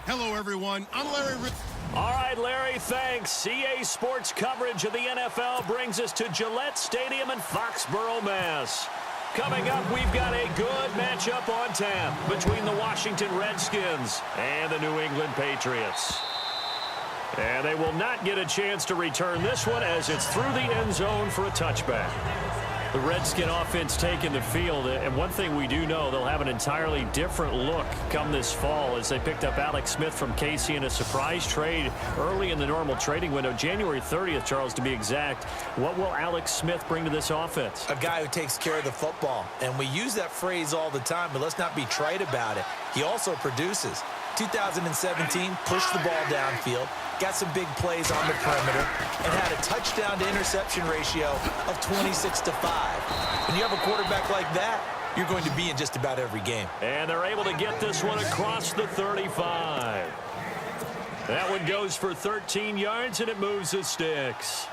Hello, everyone. I'm Larry. All right, Larry, thanks. CA Sports coverage of the NFL brings us to Gillette Stadium in Foxborough, Mass. Coming up, we've got a good matchup on tap between the Washington Redskins and the New England Patriots. And they will not get a chance to return this one as it's through the end zone for a touchback. The Redskin offense taking the field, and one thing we do know, they'll have an entirely different look come this fall as they picked up Alex Smith from Casey in a surprise trade early in the normal trading window, January 30th, Charles, to be exact. What will Alex Smith bring to this offense? A guy who takes care of the football, and we use that phrase all the time, but let's not be trite about it. He also produces. 2017, pushed the ball downfield, got some big plays on the perimeter, and had a touchdown-to-interception ratio of 26-5. When you have a quarterback like that, you're going to be in just about every game. And they're able to get this one across the 35. That one goes for 13 yards, and it moves the sticks.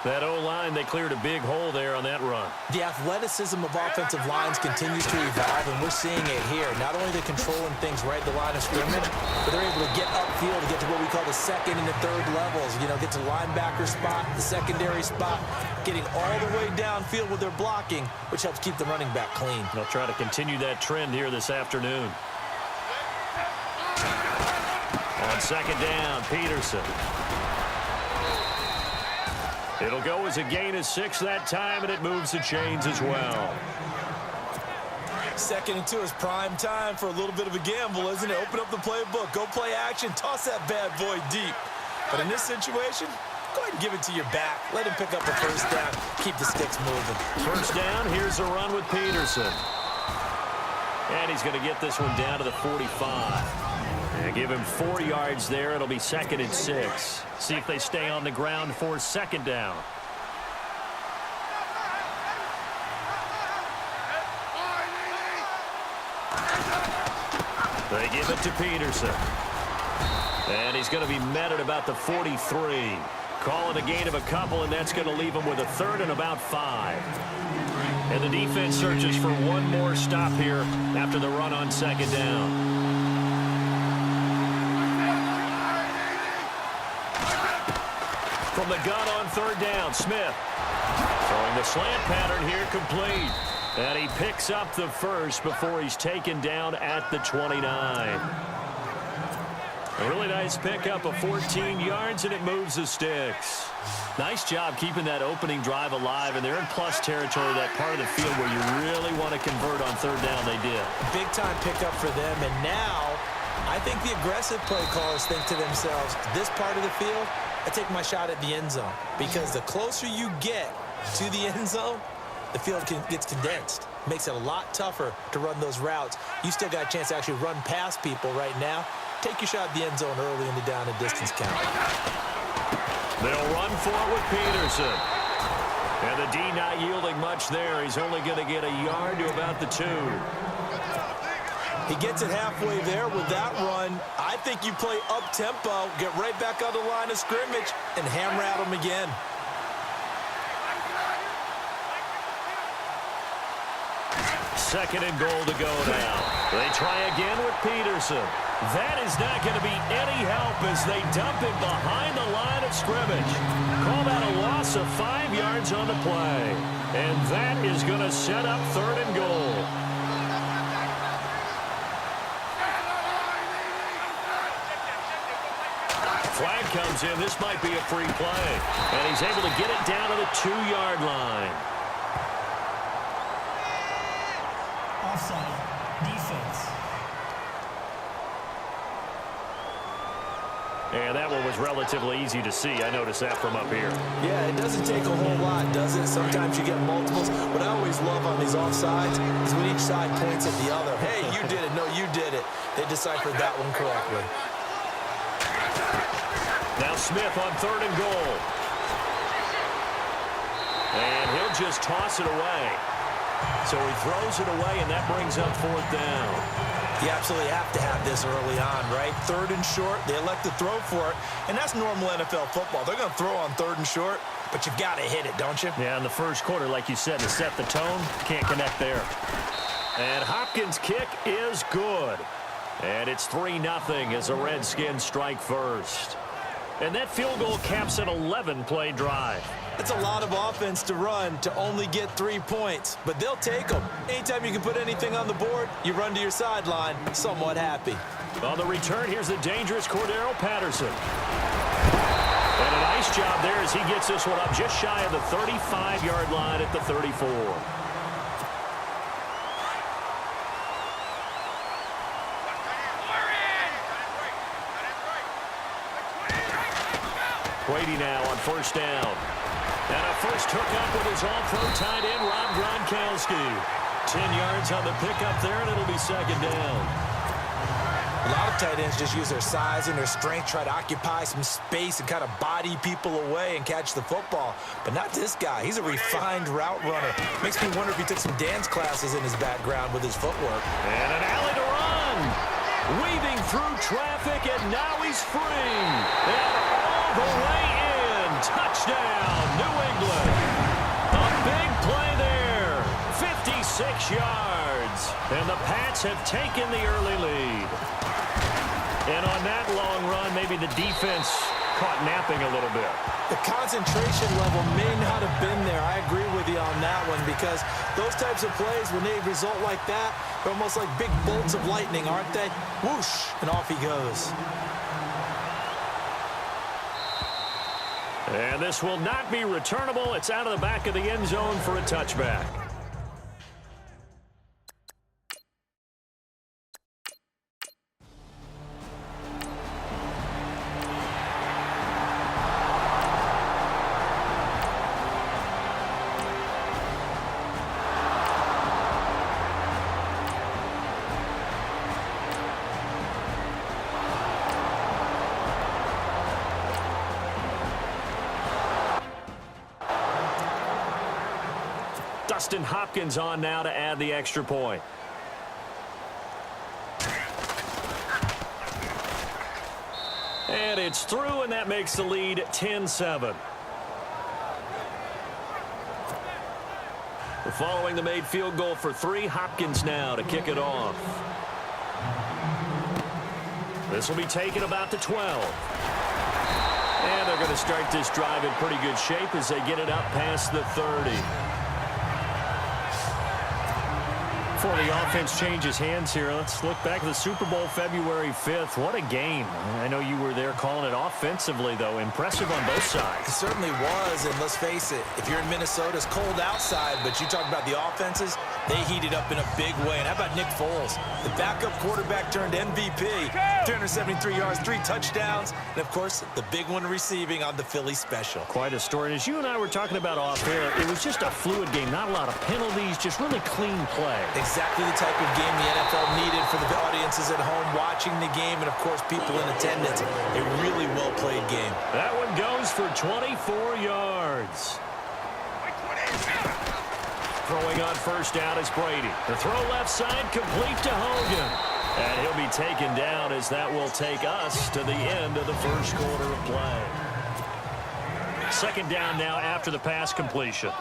That O-line, they cleared a big hole there on that run. The athleticism of offensive lines continues to evolve, and we're seeing it here. Not only they're controlling things right at the line of scrimmage, but they're able to get upfield to get to what we call the second and the third levels. You know, get to the linebacker spot, the secondary spot, getting all the way downfield with their blocking, which helps keep the running back clean. They'll try to continue that trend here this afternoon. On second down, Peterson. It'll go as a gain of 6 that time, and it moves the chains as well. 2nd and 2 is prime time for a little bit of a gamble, isn't it? Open up the playbook, go play action, toss that bad boy deep. But in this situation, go ahead and give it to your back. Let him pick up a first down. Keep the sticks moving. First down, here's a run with Peterson. And he's going to get this one down to the 45. And give him 4 yards there. It'll be 2nd and 6. See if they stay on the ground for second down. They give it to Peterson. And he's going to be met at about the 43. Call it a gain of a couple, and that's going to leave him with a 3rd and about 5. And the defense searches for one more stop here after the run on second down. From the gun on 3rd down, Smith throwing the slant pattern here complete. And he picks up the first before he's taken down at the 29. A really nice pickup of 14 yards, and it moves the sticks. Nice job keeping that opening drive alive, and they're in plus territory, that part of the field where you really want to convert on 3rd down. They did. Big-time pickup for them, and now I think the aggressive play callers think to themselves, this part of the field, I take my shot at the end zone, because the closer you get to the end zone, the field gets condensed. Makes it a lot tougher to run those routes. You still got a chance to actually run past people right now. Take your shot at the end zone early in the down and distance count. They'll run for it with Peterson. And the D not yielding much there. He's only going to get a yard to about the 2. He gets it halfway there with that run. I think you play up-tempo, get right back on the line of scrimmage, and hammer at him again. Second and goal to go now. They try again with Peterson. That is not going to be any help as they dump it behind the line of scrimmage. Call that a loss of 5 yards on the play. And that is going to set up 3rd and goal. Flag comes in. This might be a free play. And he's able to get it down to the 2-yard line. Offside. Defense. And that one was relatively easy to see. I noticed that from up here. Yeah, it doesn't take a whole lot, does it? Sometimes you get multiples. What I always love on these offsides is when each side points at the other. Hey, you did it. No, you did it. They deciphered that one correctly. Now Smith on 3rd and goal. And he'll just toss it away. So he throws it away, and that brings up 4th down. You absolutely have to have this early on, right? 3rd and short, they elect to throw for it, and that's normal NFL football. They're going to throw on 3rd and short, but you've got to hit it, don't you? Yeah, in the first quarter, like you said, to set the tone, can't connect there. And Hopkins' kick is good. And it's 3-0 as the Redskins strike first. And that field goal caps an 11-play drive. It's a lot of offense to run to only get 3 points, but they'll take them. Anytime you can put anything on the board, you run to your sideline, somewhat happy. On the return, here's the dangerous Cordero Patterson. And a nice job there as he gets this one up just shy of the 35-yard line at the 34. Brady now on first down. And a first hookup with his all-pro tight end, Rob Gronkowski. 10 yards on the pickup there, and it'll be second down. A lot of tight ends just use their size and their strength, try to occupy some space and kind of body people away and catch the football. But not this guy. He's a refined route runner. Makes me wonder if he took some dance classes in his background with his footwork. And an alley to run. Weaving through traffic, and now he's free. And all the way in. Touchdown, New England. A big play there. 56 yards. And the Pats have taken the early lead. And on that long run, maybe the defense caught napping a little bit. The concentration level may not have been there. I agree with you on that one because those types of plays, when they result like that, they're almost like big bolts of lightning, aren't they? Whoosh, and off he goes. And this will not be returnable. It's out of the back of the end zone for a touchback. Dustin Hopkins on now to add the extra point. And it's through, and that makes the lead 10-7. Following the made field goal for 3, Hopkins now to kick it off. This will be taken about the 12. And they're going to start this drive in pretty good shape as they get it up past the 30. Before the offense changes hands here, let's look back at the Super Bowl February 5th. What a game. I know you were there calling it offensively, though. Impressive on both sides. It certainly was, and let's face it, if you're in Minnesota, it's cold outside, but you talk about the offenses, they heated up in a big way. And how about Nick Foles? The backup quarterback turned MVP. 373 yards, 3 touchdowns, and, of course, the big one receiving on the Philly special. Quite a story. And as you and I were talking about off air, it was just a fluid game. Not a lot of penalties, just really clean play. Exactly the type of game the NFL needed for the audiences at home watching the game and, of course, people in attendance. A really well-played game. That one goes for 24 yards. Throwing on first down is Brady. The throw left side complete to Hogan. And he'll be taken down as that will take us to the end of the first quarter of play. Second down now after the pass completion.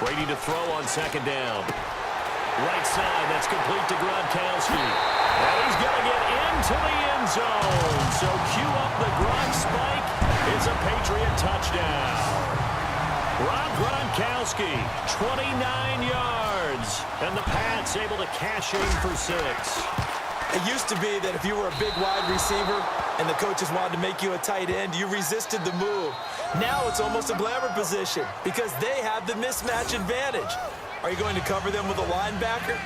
Brady to throw on second down. Right side, that's complete to Gronkowski. And he's going to get into the end zone. So cue up the Gronk spike. It's a Patriot touchdown. Rob Gronkowski, 29 yards. And the Pats able to cash in for 6. It used to be that if you were a big wide receiver and the coaches wanted to make you a tight end, you resisted the move. Now it's almost a glamour position because they have the mismatch advantage. Are you going to cover them with a linebacker?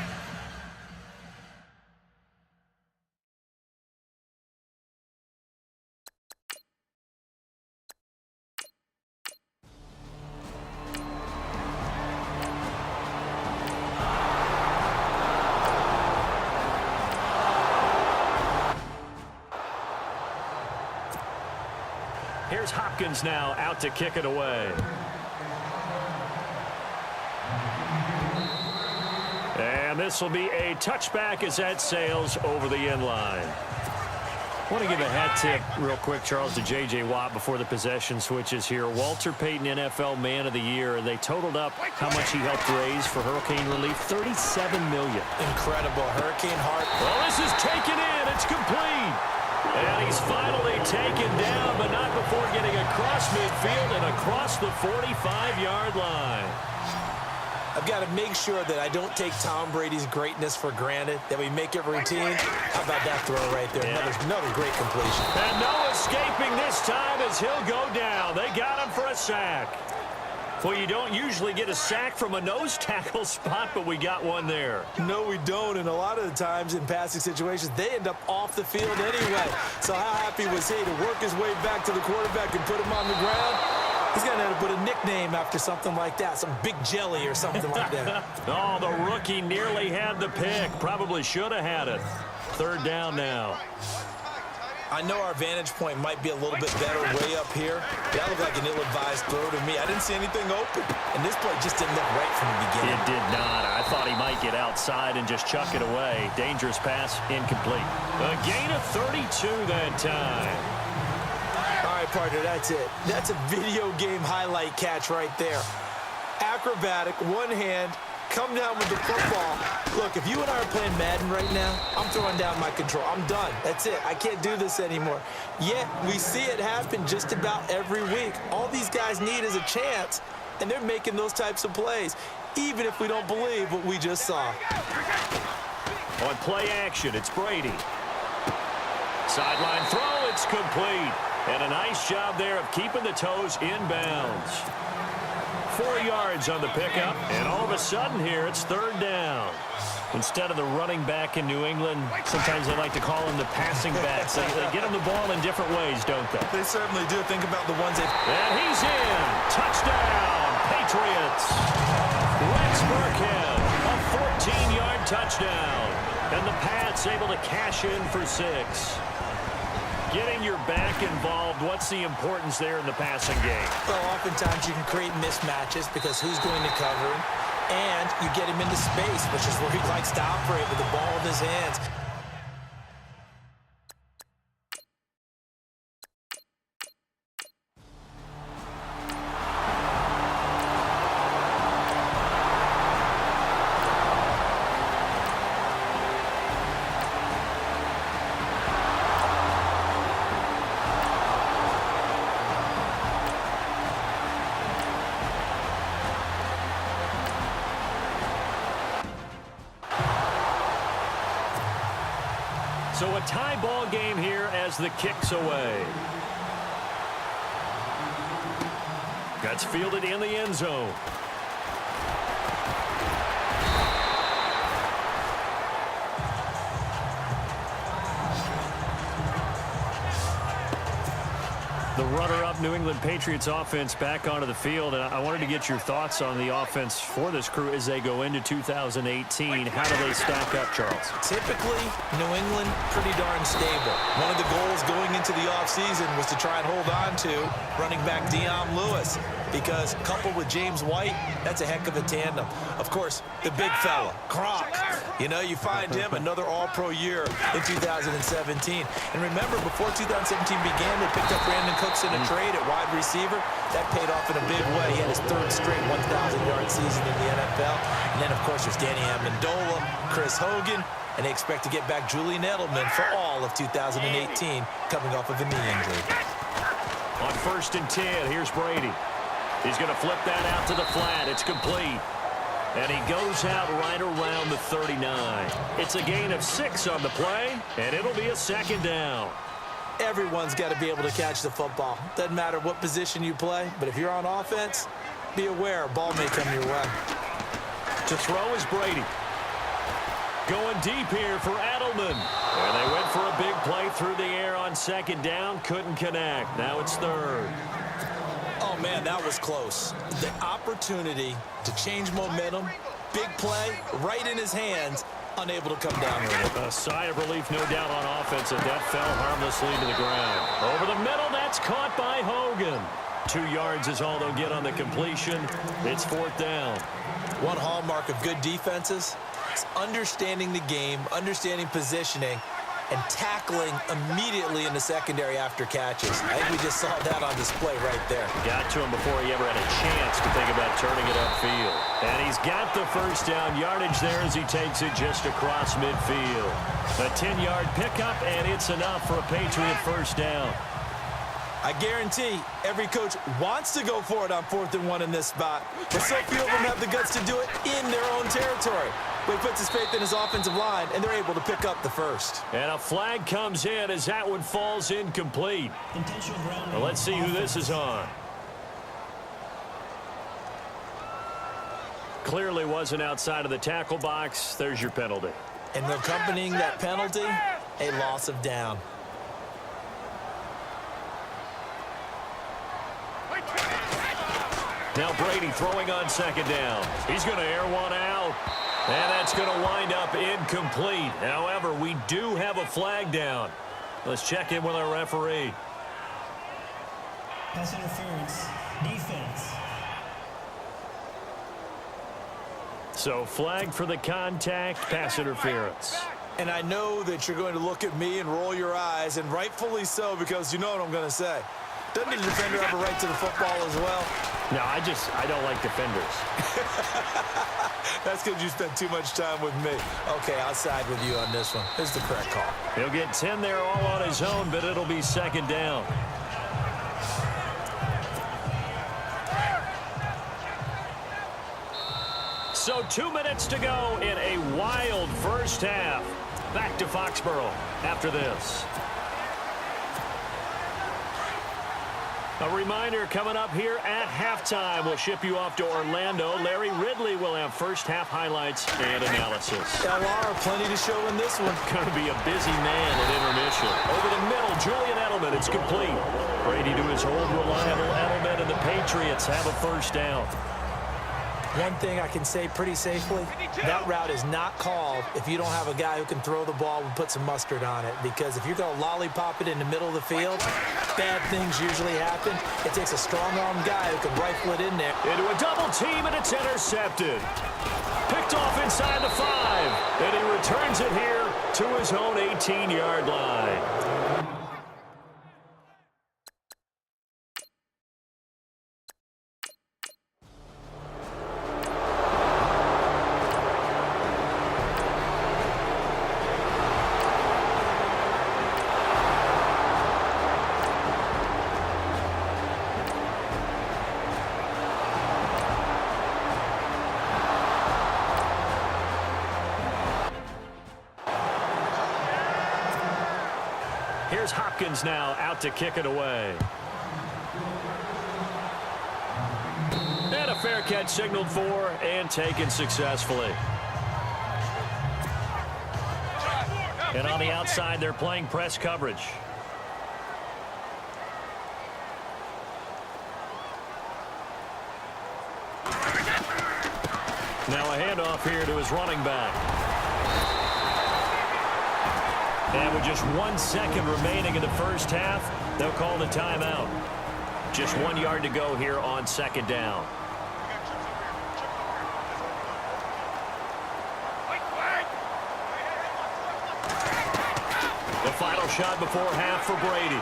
Here's Hopkins now out to kick it away. And this will be a touchback as that sails over the end line. I want to give a hat tip real quick, Charles, to J.J. Watt before the possession switches here. Walter Payton, NFL Man of the Year. They totaled up how much he helped raise for hurricane relief, $37 million. Incredible. Hurricane Heart. Well, this is taken in. It's complete. And he's finally taken down, but not before getting across midfield and across the 45-yard line. I've got to make sure that I don't take Tom Brady's greatness for granted, that we make it routine. How about that throw right there? Yeah. Another great completion. And no escaping this time as he'll go down. They got him for a sack. Well, you don't usually get a sack from a nose tackle spot, but we got one there. No, we don't, and a lot of the times in passing situations, they end up off the field anyway. So how happy was he to work his way back to the quarterback and put him on the ground? He's going to have to put a nickname after something like that, some Big Jelly or something like that. Oh, the rookie nearly had the pick. Probably should have had it. Third down now. I know our vantage point might be a little bit better way up here. That looked like an ill-advised throw to me. I didn't see anything open, and this play just didn't look right from the beginning. It did not. I thought he might get outside and just chuck it away. Dangerous pass, incomplete. A gain of 32 that time. All right, partner, that's it. That's a video game highlight catch right there. Acrobatic, one hand, come down with the football. Look, if you and I are playing Madden right now, I'm throwing down my control. I'm done. That's it. I can't do this anymore. Yet, we see it happen just about every week. All these guys need is a chance, and they're making those types of plays, even if we don't believe what we just saw. On play action, it's Brady. Sideline throw, it's complete. And a nice job there of keeping the toes in bounds. 4 yards on the pickup, and all of a sudden here, it's third down. Instead of the running back in New England, sometimes they like to call them the passing backs. They get them the ball in different ways, don't they? They certainly do. Think about the ones they've... And he's in. Touchdown, Patriots. Rex Burkhead, a 14-yard touchdown. And the Pats able to cash in for 6. Getting your back involved, what's the importance there in the passing game? Well, oftentimes you can create mismatches because who's going to cover him, and you get him into space, which is where he likes to operate with the ball in his hands. So a tie ball game here as the kick's away. That's fielded in the end zone. The runner-up New England Patriots offense back onto the field, and I wanted to get your thoughts on the offense for this crew as they go into 2018. How do they stack up, Charles? Typically, New England, pretty darn stable. One of the goals going into the offseason was to try and hold on to running back Dion Lewis, because coupled with James White, that's a heck of a tandem. Of course, the big fella, Gronk. You know, you find him another all-pro year in 2017. And remember, before 2017 began, they picked up Brandon Cooks in a trade at wide receiver. That paid off in a big way. He had his third straight 1,000-yard season in the NFL. And then, of course, there's Danny Amendola, Chris Hogan, and they expect to get back Julian Edelman for all of 2018 coming off of a knee injury. On 1st and 10, here's Brady. He's going to flip that out to the flat. It's complete. And he goes out right around the 39. It's a gain of 6 on the play, and it'll be a second down. Everyone's got to be able to catch the football. Doesn't matter what position you play, but if you're on offense, be aware a ball may come your way. To throw is Brady. Going deep here for Edelman. And they went for a big play through the air on second down. Couldn't connect. Now it's third. Oh, man, that was close. The opportunity to change momentum, big play, right in his hands, unable to come down with it. A sigh of relief, no doubt, on offense, and that fell harmlessly to the ground. Over the middle, that's caught by Hogan. 2 yards is all they'll get on the completion. It's 4th down. One hallmark of good defenses is understanding the game, understanding positioning, and tackling immediately in the secondary after catches. I think we just saw that on display right there. Got to him before he ever had a chance to think about turning it upfield. And he's got the first down yardage there as he takes it just across midfield. A 10-yard pickup, and it's enough for a Patriot first down. I guarantee every coach wants to go for it on 4th and 1 in this spot, but so few of them have the guts to do it in their own territory. But he puts his faith in his offensive line, and they're able to pick up the first. And a flag comes in as that one falls incomplete. Well, let's see who this is on. Clearly wasn't outside of the tackle box. There's your penalty. And accompanying that penalty, a loss of down. Now Brady throwing on second down. He's going to air one out. And that's going to wind up incomplete. However, we do have a flag down. Let's check in with our referee. Pass interference. Defense. So flag for the contact, pass interference. And I know that you're going to look at me and roll your eyes, and rightfully so, because you know what I'm going to say. Doesn't the defender have a right to the football as well? No, I don't like defenders. That's because you spent too much time with me. Okay, I'll side with you on this one. This is the correct call. He'll get 10 there all on his own, but it'll be second down. So 2 minutes to go in a wild first half. Back to Foxborough after this. A reminder coming up here at halftime. We'll ship you off to Orlando. Larry Ridley will have first half highlights and analysis. LR, plenty to show in this one. Going to be a busy man at intermission. Over the middle, Julian Edelman. It's complete. Brady to his old reliable Edelman, and the Patriots have a first down. One thing I can say pretty safely, that route is not called if you don't have a guy who can throw the ball and put some mustard on it. Because if you're going to lollipop it in the middle of the field, bad things usually happen. It takes a strong-armed guy who can rifle it in there. Into a double team, and it's intercepted. Picked off inside the 5. And he returns it here to his own 18-yard line. Here's Hopkins now out to kick it away. And a fair catch signaled for and taken successfully. And on the outside, they're playing press coverage. Now a handoff here to his running back. And with just 1 second remaining in the first half, they'll call the timeout. Just 1 yard to go here on second down. The final shot before half for Brady.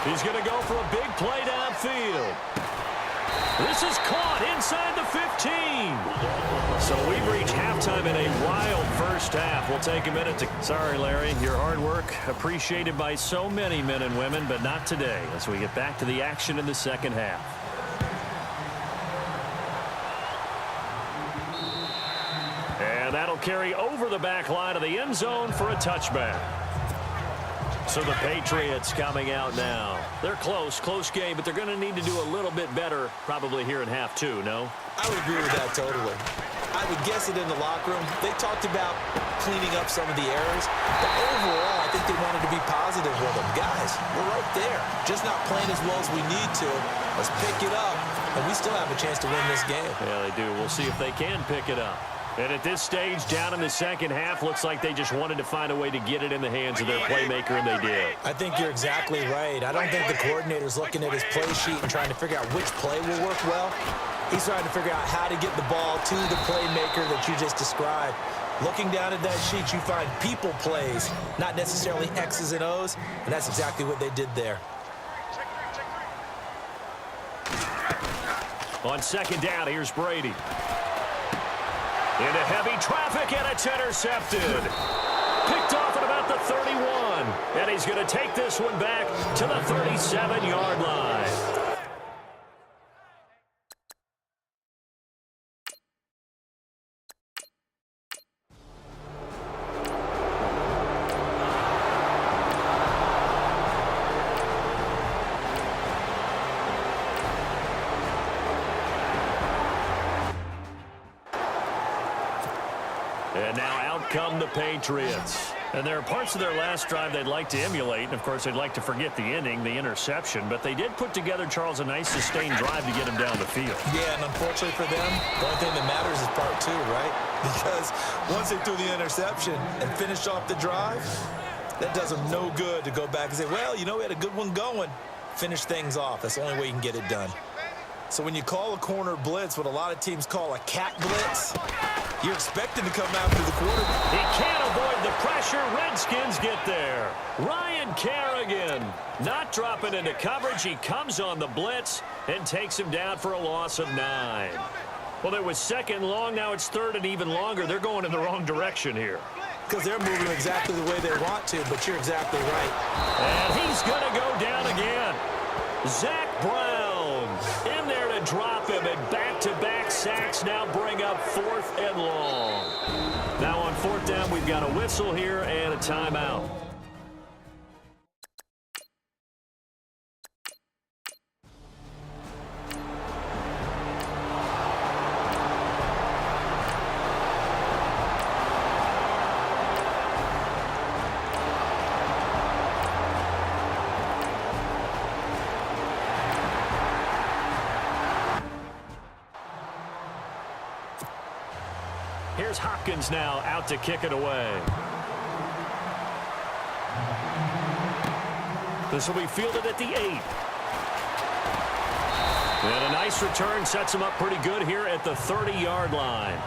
He's going to go for a big play downfield. This is caught inside the 15. So we've reached halftime in a wild first half. We'll take a minute to... Sorry, Larry, your hard work appreciated by so many men and women, but not today as we get back to the action in the second half. And that'll carry over the back line of the end zone for a touchback. So the Patriots coming out now. They're close game, but they're going to need to do a little bit better probably here in half two, no? I would agree with that totally. I would guess it in the locker room. They talked about cleaning up some of the errors, but overall, I think they wanted to be positive with them. Guys, we're right there. Just not playing as well as we need to. Let's pick it up, and we still have a chance to win this game. Yeah, they do. We'll see if they can pick it up. And at this stage, down in the second half, looks like they just wanted to find a way to get it in the hands of their playmaker, and they did. I think you're exactly right. I don't think the coordinator's looking at his play sheet and trying to figure out which play will work well. He's trying to figure out how to get the ball to the playmaker that you just described. Looking down at that sheet, you find people plays, not necessarily X's and O's, and that's exactly what they did there. On second down, here's Brady. Into heavy traffic, and it's intercepted. Picked off at about the 31. And he's going to take this one back to the 37-yard line. And now out come the Patriots. And there are parts of their last drive they'd like to emulate. And, of course, they'd like to forget the ending, the interception. But they did put together, Charles, a nice sustained drive to get him down the field. Yeah, and unfortunately for them, the only thing that matters is part two, right? Because once they threw the interception and finished off the drive, that does them no good to go back and say, well, you know, we had a good one going. Finish things off. That's the only way you can get it done. So when you call a corner blitz, what a lot of teams call a cat blitz, you're expected to come after the quarterback. He can't avoid the pressure. Redskins get there. Ryan Kerrigan not dropping into coverage. He comes on the blitz and takes him down for a loss of 9. Well, it was second long. Now it's third and even longer. They're going in the wrong direction here. Because they're moving exactly the way they want to, but you're exactly right. And he's going to go down again. Zach Brown in there to drop him, and back-to-back sacks now bring up 4th and long. Now on 4th down, we've got a whistle here and a timeout. Here's Hopkins now out to kick it away. This will be fielded at the 8. And a nice return sets him up pretty good here at the 30-yard line.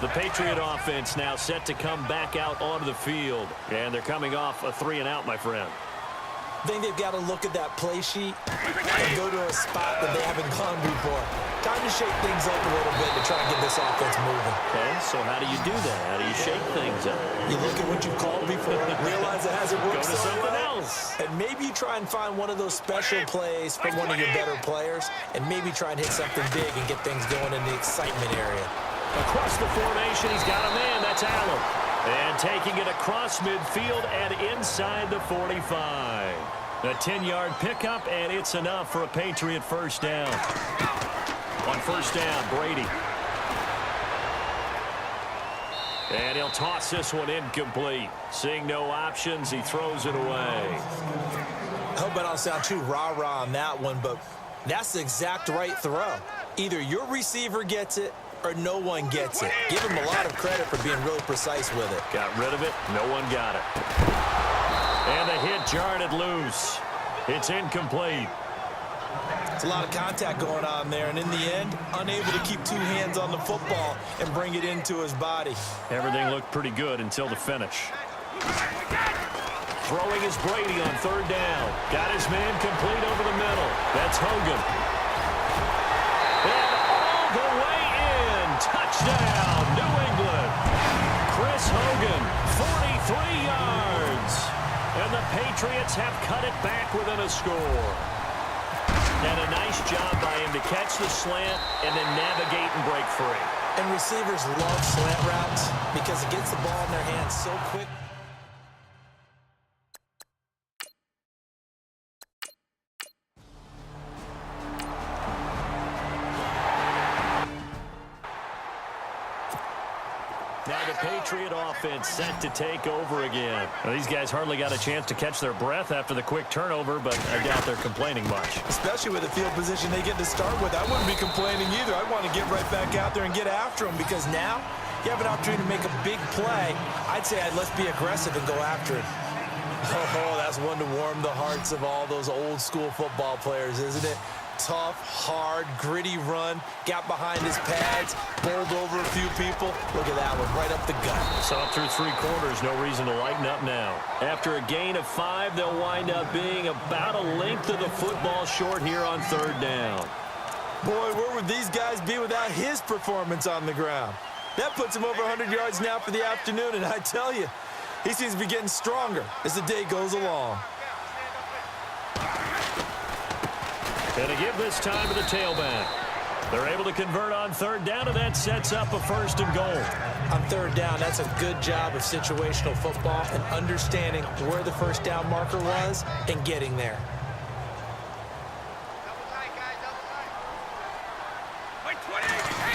The Patriot offense now set to come back out onto the field. And they're coming off a 3-and-out, my friend. I think they've got to look at that play sheet and go to a spot that they haven't gone before. Time to shake things up a little bit to try and get this offense moving. Okay, so how do you do that? How do you shake things up? You look at what you've called before, realize it hasn't worked Go to so something well, else. and maybe you try and find one of those special plays from one of your better players, and maybe try and hit something big and get things going in the excitement area. Across the formation, he's got a man. That's Allen. And taking it across midfield and inside the 45. A 10-yard pickup, and it's enough for a Patriot first down. On first down, Brady. And he'll toss this one incomplete. Seeing no options, he throws it away. I hope I don't sound too rah-rah on that one, but that's the exact right throw. Either your receiver gets it or no one gets it. Give him a lot of credit for being really precise with it. Got rid of it. No one got it. And the hit jarred it loose. It's incomplete. It's a lot of contact going on there, and in the end, unable to keep two hands on the football and bring it into his body. Everything looked pretty good until the finish. Throwing is Brady on third down. Got his man complete over the middle. That's Hogan. And all the way in. Touchdown, New England. Chris Hogan, 43 yards. And the Patriots have cut it back within a score. And a nice job by him to catch the slant and then navigate and break free. And receivers love slant routes because it gets the ball in their hands so quick. Now the Patriot offense set to take over again. Well, these guys hardly got a chance to catch their breath after the quick turnover, but I doubt they're complaining much. Especially with the field position they get to start with. I wouldn't be complaining either. I want to get right back out there and get after them because now you have an opportunity to make a big play. I'd say let's be aggressive and go after it. Oh, that's one to warm the hearts of all those old school football players, isn't it? tough, hard, gritty run. Got behind his pads, bowled over a few people. Look at that one, right up the gut. So through 3 quarters, no reason to lighten up now. After a gain of 5, they'll wind up being about a length of the football short here on 3rd down. Boy, where would these guys be without his performance on the ground? That puts him over 100 yards now for the afternoon, and I tell you, he seems to be getting stronger as the day goes along. And to give this time to the tailback. They're able to convert on 3rd down, and that sets up a 1st and goal. On 3rd down, that's a good job of situational football and understanding where the 1st down marker was and getting there.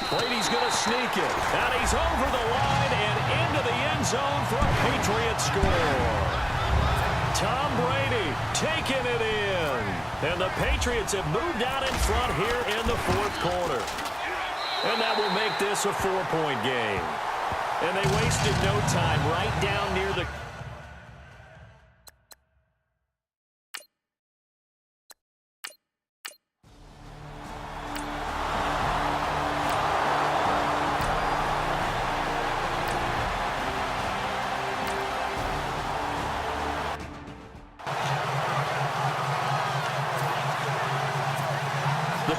Brady's going to sneak it. And he's over the line and into the end zone for a Patriots score. Tom Brady taking it in. And the Patriots have moved out in front here in the 4th quarter. And that will make this a 4-point game. And they wasted no time right down near the...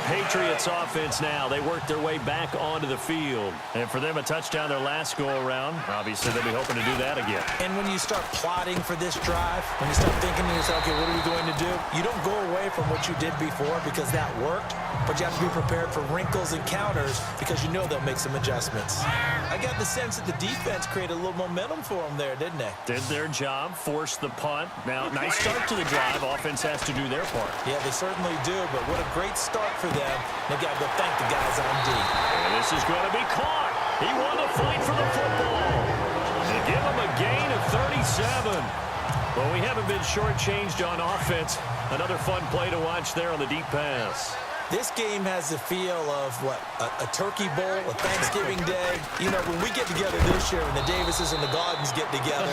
Patriots offense now. They work their way back onto the field. And for them, a touchdown their last go-around. Obviously, they'll be hoping to do that again. And when you start plotting for this drive, when you start thinking to yourself, okay, what are we going to do? You don't go away from what you did before because that worked, but you have to be prepared for wrinkles and counters because you know they'll make some adjustments. I got the sense that the defense created a little momentum for them there, didn't they? Did their job, forced the punt. Now, nice start to the drive. Offense has to do their part. Yeah, they certainly do, but what a great start for them. They've got to go thank the guys on D. And this is going to be caught. He won the fight for the football. They give him a gain of 37. Well, we haven't been shortchanged on offense. Another fun play to watch there on the deep pass. This game has the feel of, what, a turkey bowl, a Thanksgiving day. You know, when we get together this year and the Davises and the Gaudens get together,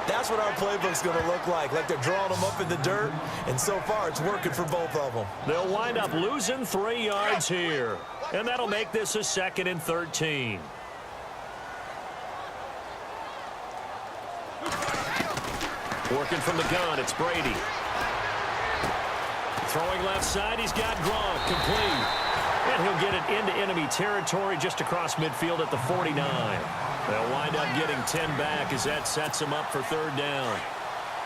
that's what our playbook's going to look like they're drawing them up in the dirt, and so far it's working for both of them. They'll wind up losing 3 yards here, and that'll make this a 2nd and 13. Working from the gun, it's Brady. Throwing left side, he's got Gronk, complete. And he'll get it into enemy territory just across midfield at the 49. They'll wind up getting 10 back as that sets them up for 3rd down.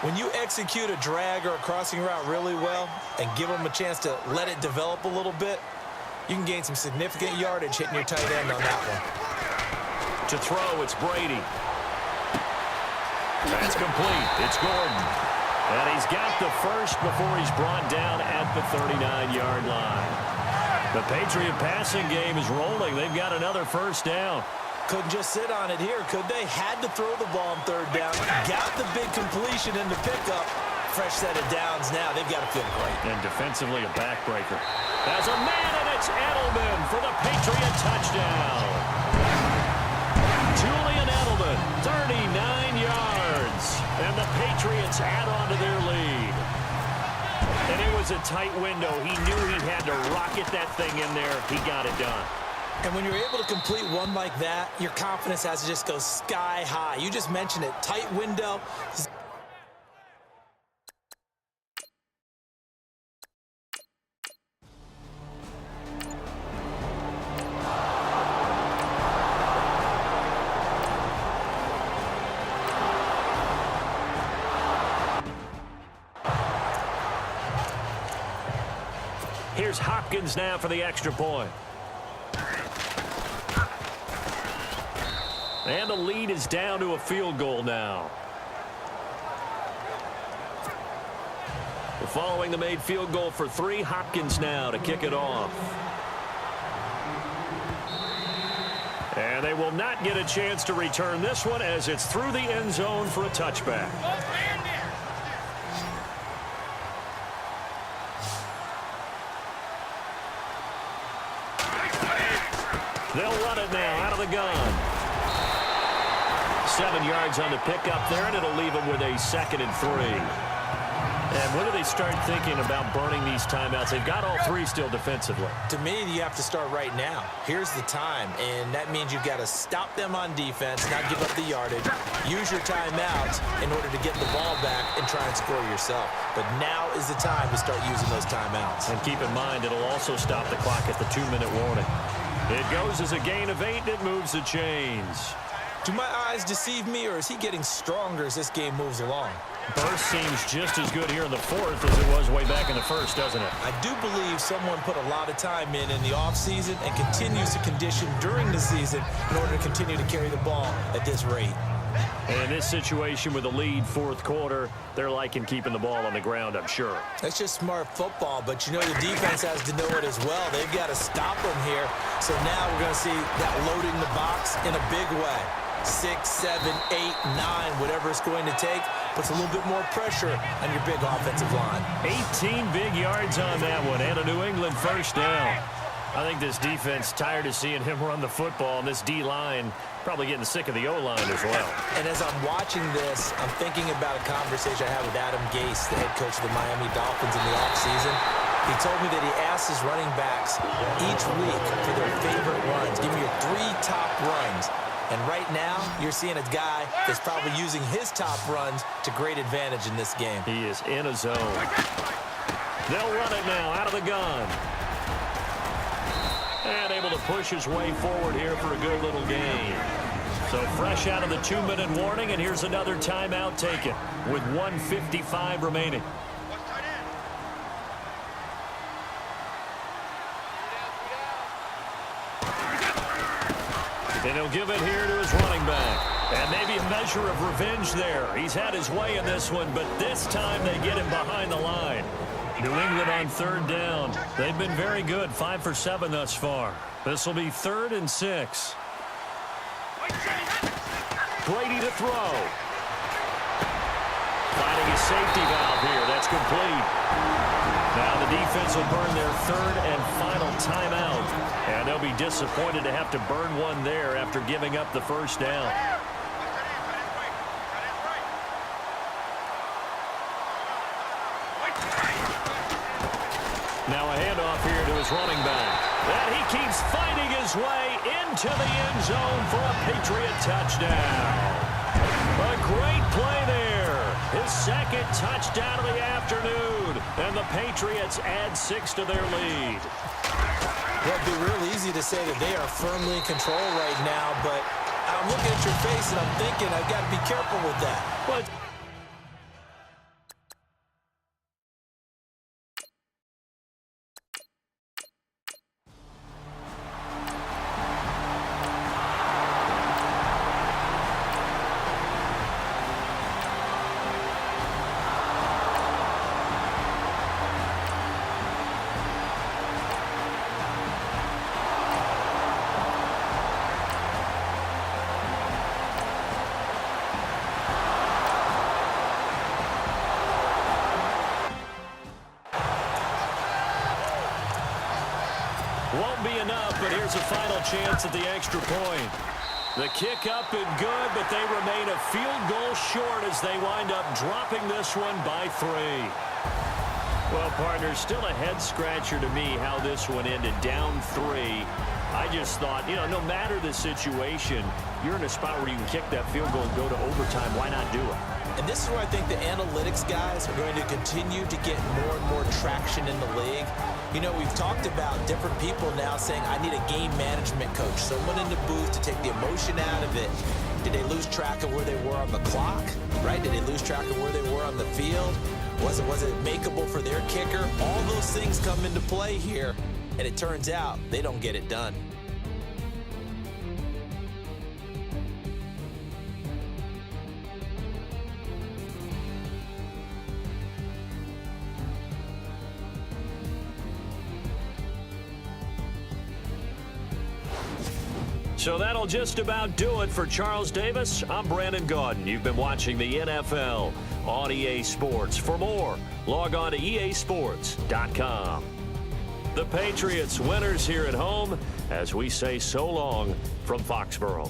When you execute a drag or a crossing route really well and give them a chance to let it develop a little bit, you can gain some significant yardage hitting your tight end on that one. To throw, it's Brady. That's complete. It's Gordon. And he's got the first before he's brought down at the 39-yard line. The Patriot passing game is rolling. They've got another 1st down. Couldn't just sit on it here, could they? Had to throw the ball on 3rd down. Got the big completion in the pickup. Fresh set of downs now. They've got to feel great. And defensively, a backbreaker. As a man, and it's Edelman for the Patriot touchdown. Julian Edelman, 39 yards. And the Patriots add on to their lead. And it was a tight window. He knew he had to rocket that thing in there. He got it done. And when you're able to complete one like that, your confidence has to just go sky high. You just mentioned it. Tight window. Here's Hopkins now for the extra point. And the lead is down to a field goal now. Following the made field goal for 3, Hopkins now to kick it off. And they will not get a chance to return this one as it's through the end zone for a touchback. They'll run it now out of the gun. 7 yards on the pickup there, and it'll leave them with a 2nd and 3. And when do they start thinking about burning these timeouts? They've got all three still defensively. To me, you have to start right now. Here's the time, and that means you've got to stop them on defense, not give up the yardage, use your timeouts in order to get the ball back and try and score yourself. But now is the time to start using those timeouts. And keep in mind, it'll also stop the clock at the 2-minute warning. It goes as a gain of 8, and it moves the chains. Do my eyes deceive me, or is he getting stronger as this game moves along? Burst seems just as good here in the fourth as it was way back in the first, doesn't it? I do believe someone put a lot of time in the offseason and continues to condition during the season in order to continue to carry the ball at this rate. And in this situation with a lead fourth quarter, they're liking keeping the ball on the ground, I'm sure. That's just smart football, but you know the defense has to know it as well. They've got to stop them here. So now we're going to see that loading the box in a big way. 6, 7, 8, 9, whatever it's going to take, puts a little bit more pressure on your big offensive line. 18 big yards on that one, and a New England first down. I think this defense tired of seeing him run the football, and this D-line probably getting sick of the O-line as well. And as I'm watching this, I'm thinking about a conversation I had with Adam Gase, the head coach of the Miami Dolphins in the offseason. He told me that he asked his running backs each week for their favorite runs. Give me your 3 top runs. And right now, you're seeing a guy that's probably using his top runs to great advantage in this game. He is in a zone. They'll run it now out of the gun. And able to push his way forward here for a good little gain. So fresh out of the 2-minute warning, and here's another timeout taken with 1:55 remaining. And he'll give it here to his running back. And maybe a measure of revenge there. He's had his way in this one, but this time they get him behind the line. New England on 3rd down. They've been very good, 5 for 7 thus far. This will be 3rd and 6. Brady to throw. Finding his safety valve here. That's complete. Now the defense will burn their 3rd and final timeout. And they'll be disappointed to have to burn one there after giving up the first down. Now a handoff here to his running back. And he keeps fighting his way into the end zone for a Patriot touchdown. A great play there. His 2nd touchdown of the afternoon. And the Patriots add 6 to their lead. Well, it'd be real easy to say that they are firmly in control right now, but I'm looking at your face and I'm thinking I've got to be careful with that. But won't be enough, but here's a final chance at the extra point. The kick up and good, but they remain a field goal short as they wind up dropping this one by 3. Well, partner, still a head-scratcher to me how this one ended, down 3. I just thought, you know, no matter the situation, you're in a spot where you can kick that field goal and go to overtime. Why not do it? And this is where I think the analytics guys are going to continue to get more and more traction in the league. You know, we've talked about different people now saying, I need a game management coach, someone in the booth to take the emotion out of it. Did they lose track of where they were on the clock, right? Did they lose track of where they were on the field? Was it makeable for their kicker? All those things come into play here, and it turns out they don't get it done. So that'll just about do it for Charles Davis. I'm Brandon Gaudin. You've been watching the NFL on EA Sports. For more, log on to easports.com. The Patriots winners here at home as we say so long from Foxborough.